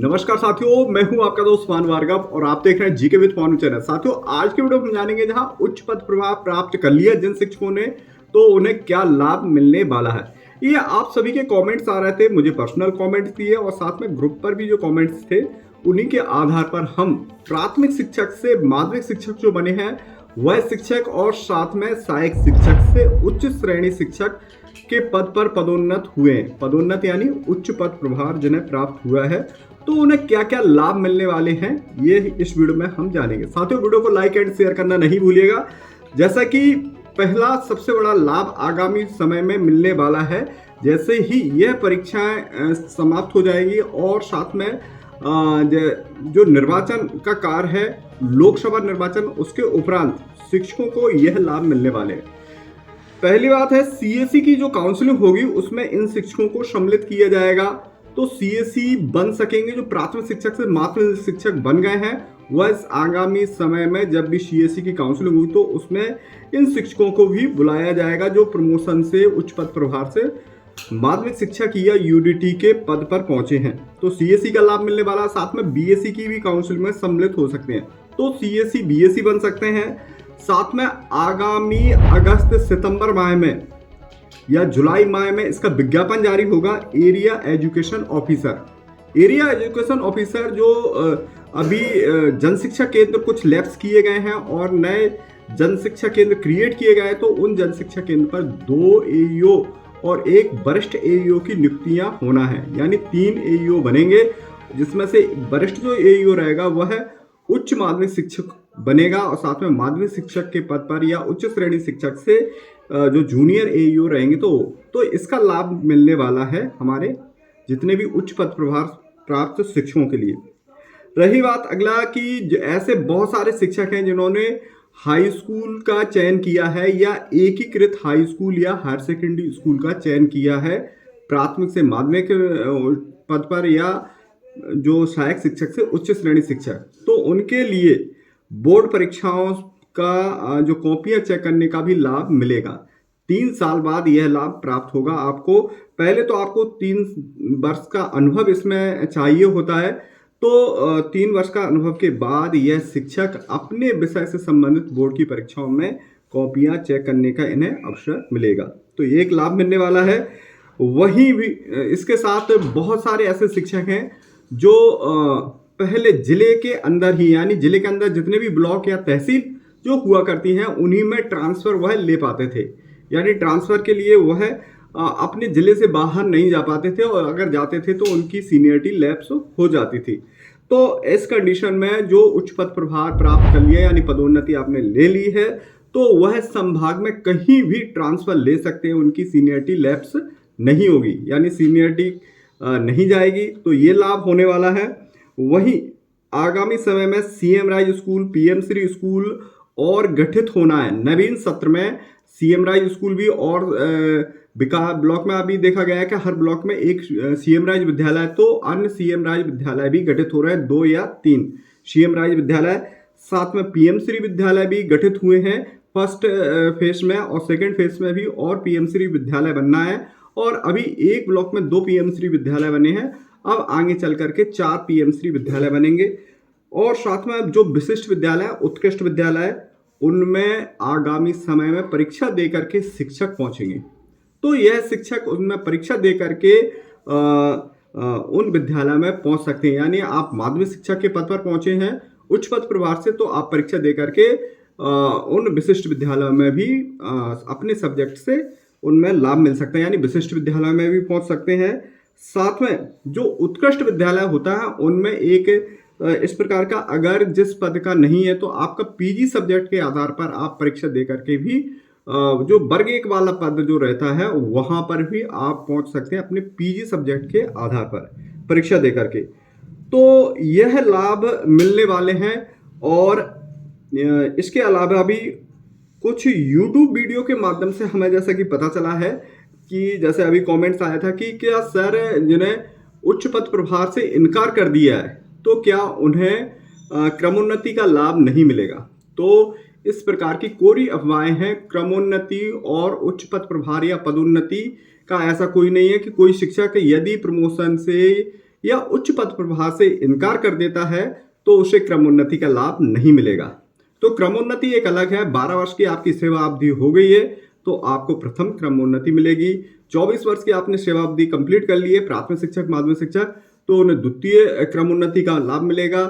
नमस्कार साथियों, मैं हूं आपका दोस्त मान भार्गव और आप देख रहे हैं जीके विद पवन चैनल। साथियों, आज के वीडियो में हम जानेंगे जहां उच्च पद प्रभाव प्राप्त कर लिया जिन शिक्षकों ने, तो उन्हें क्या लाभ मिलने वाला है। ये आप सभी के कमेंट्स आ रहे थे, मुझे पर्सनल कमेंट्स दिए और साथ में ग्रुप पर भी जो कमेंट्स थे उन्हीं के आधार पर हम प्राथमिक शिक्षक से माध्यमिक शिक्षक जो बने हैं वह शिक्षक और साथ में सहायक शिक्षक से उच्च श्रेणी शिक्षक के पद पर पदोन्नत हुए हैं। पदोन्नत यानी उच्च पद प्रभार जिन्हें प्राप्त हुआ है, तो उन्हें क्या क्या लाभ मिलने वाले हैं ये इस वीडियो में हम जानेंगे। साथियों, वीडियो को लाइक एंड शेयर करना नहीं भूलिएगा। जैसा कि पहला सबसे बड़ा लाभ आगामी समय में मिलने वाला है, जैसे ही यह परीक्षाएं समाप्त हो जाएगी और साथ में जो निर्वाचन का कार्य है, लोकसभा निर्वाचन, उसके उपरांत शिक्षकों को यह लाभ मिलने वाले हैं। पहली बात है, सीएससी की जो काउंसलिंग होगी उसमें इन शिक्षकों को सम्मिलित किया जाएगा, तो सीएससी बन सकेंगे। जो प्राथमिक शिक्षक से माध्यमिक शिक्षक बन गए हैं वह इस आगामी समय में जब भी सीएससी की काउंसलिंग हुई तो उसमें इन शिक्षकों को भी बुलाया जाएगा जो प्रमोशन से उच्च पद प्रभार से माध्यमिक शिक्षक या यूडीटी के पद पर पहुंचे हैं। तो सीएससी का लाभ मिलने वाला, साथ में बीएससी की भी काउंसलिंग में सम्मिलित हो सकते हैं, तो सीएससी बीएससी बन सकते हैं। साथ में आगामी अगस्त सितंबर माह में या जुलाई माह में इसका विज्ञापन जारी होगा। Area education officer, area education officer जो अभी जन शिक्षा केंद्र कुछ लैब्स किए गए हैं और नए जन शिक्षा केंद्र क्रिएट किए गए हैं, तो उन जन शिक्षा केंद्र पर 2 एईओ और 1 वरिष्ठ एईओ की नियुक्तियां होना है, यानी 3 एईओ बनेंगे, जिसमें से वरिष्ठ जो एईओ रहेगा वह उच्च माध्यमिक शिक्षक बनेगा और साथ में माध्यमिक शिक्षक के पद पर या उच्च श्रेणी शिक्षक से जो जूनियर एईओ रहेंगे, तो इसका लाभ मिलने वाला है हमारे जितने भी उच्च पद प्रभार प्राप्त शिक्षकों के लिए। रही बात अगला कि ऐसे बहुत सारे शिक्षक हैं जिन्होंने हाई स्कूल का चयन किया है या एकीकृत हाई स्कूल या हायर सेकेंडरी स्कूल का चयन किया है प्राथमिक से माध्यमिक पद पर या जो सहायक शिक्षक से उच्च श्रेणी शिक्षक, तो उनके लिए बोर्ड परीक्षाओं का जो कॉपियां चेक करने का भी लाभ मिलेगा। 3 साल बाद यह लाभ प्राप्त होगा आपको। पहले तो आपको 3 वर्ष का अनुभव इसमें चाहिए होता है, तो 3 वर्ष का अनुभव के बाद यह शिक्षक अपने विषय से संबंधित बोर्ड की परीक्षाओं में कॉपियां चेक करने का इन्हें अवसर मिलेगा, तो ये एक लाभ मिलने वाला है। वहीं भी इसके साथ बहुत सारे ऐसे शिक्षक हैं जो पहले जिले के अंदर ही, यानी जिले के अंदर जितने भी ब्लॉक या तहसील जो हुआ करती हैं उन्हीं में ट्रांसफ़र वह ले पाते थे, यानी ट्रांसफ़र के लिए वह अपने ज़िले से बाहर नहीं जा पाते थे और अगर जाते थे तो उनकी सीनियरिटी लैप्स हो जाती थी। तो इस कंडीशन में जो उच्च पद प्रभार प्राप्त कर लिया यानी पदोन्नति आपने ले ली है, तो वह संभाग में कहीं भी ट्रांसफ़र ले सकते हैं, उनकी सीनियरिटी लैप्स नहीं होगी, यानी सीनियरिटी नहीं जाएगी, तो ये लाभ होने वाला है। वहीं आगामी समय में CM rise school, PM Shri school और गठित होना है। नवीन सत्र में सीएम राइज स्कूल भी और विकास ब्लॉक में अभी देखा गया है कि हर ब्लॉक में एक सीएम राइज विद्यालय, तो अन्य सीएम राइज विद्यालय भी गठित हो रहे हैं, 2 या 3 सीएम राइज विद्यालय। साथ में पीएम श्री विद्यालय भी गठित हुए हैं फर्स्ट फेज में, और सेकेंड फेज में भी और पीएम श्री विद्यालय बनना है, और अभी एक ब्लॉक में 2 पीएम श्री विद्यालय बने हैं, अब आगे चल करके 4 पीएम श्री विद्यालय बनेंगे। और साथ में जो विशिष्ट विद्यालय, उत्कृष्ट विद्यालय, उनमें आगामी समय में परीक्षा दे करके शिक्षक पहुंचेंगे, तो यह शिक्षक उनमें परीक्षा दे करके उन विद्यालय में पहुंच सकते हैं। यानी आप माध्यमिक शिक्षक के पद पर पहुंचे हैं उच्च पद प्रभार से, तो आप परीक्षा दे करके उन विशिष्ट विद्यालयों में भी अपने सब्जेक्ट से उनमें लाभ मिल सकते हैं, यानी विशिष्ट विद्यालय में भी पहुंच सकते हैं। साथ में जो उत्कृष्ट विद्यालय होता है उनमें एक इस प्रकार का, अगर जिस पद का नहीं है तो आपका पीजी सब्जेक्ट के आधार पर आप परीक्षा दे करके भी जो वर्ग 1 वाला पद जो रहता है वहां पर भी आप पहुंच सकते हैं अपने पीजी सब्जेक्ट के आधार पर परीक्षा दे करके, तो यह लाभ मिलने वाले हैं। और इसके अलावा भी कुछ यूट्यूब वीडियो के माध्यम से हमें जैसा कि पता चला है कि जैसे अभी कमेंट्स आया था कि क्या सर जिन्हें उच्च पद प्रभार से इनकार कर दिया है तो क्या उन्हें क्रमोन्नति का लाभ नहीं मिलेगा, तो इस प्रकार की कोरी अफवाहें हैं। क्रमोन्नति और उच्च पद प्रभार या पदोन्नति का ऐसा कोई नहीं है कि कोई शिक्षक यदि प्रमोशन से या उच्च पद प्रभार से इनकार कर देता है तो उसे क्रमोन्नति का लाभ नहीं मिलेगा। तो क्रमोन्नति एक अलग है। 12 वर्ष की आपकी सेवा अवधि हो गई है तो आपको प्रथम क्रमोन्नति मिलेगी। 24 वर्ष की आपने सेवा अवधि कंप्लीट कर ली है, प्राथमिक शिक्षक, माध्यमिक शिक्षक, तो उन्हें द्वितीय क्रमोन्नति का लाभ मिलेगा।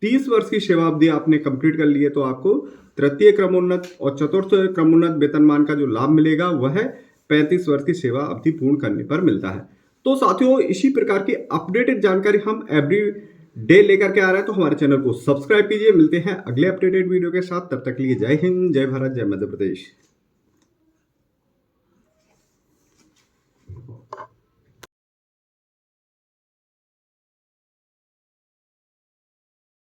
30 वर्ष की सेवा अवधि आपने कंप्लीट कर ली है तो आपको तृतीय क्रमोन्नत और चतुर्थ क्रमोन्नत वेतनमान का जो लाभ मिलेगा वह 35 वर्ष की सेवा अवधि पूर्ण करने पर मिलता है। तो साथियों, इसी प्रकार की अपडेटेड जानकारी हम एवरी डे लेकर के आ रहे हैं, तो हमारे चैनल को सब्सक्राइब कीजिए। मिलते हैं अगले अपडेटेड वीडियो के साथ, तब तक के लिए जय हिंद, जय भारत, जय मध्य प्रदेश।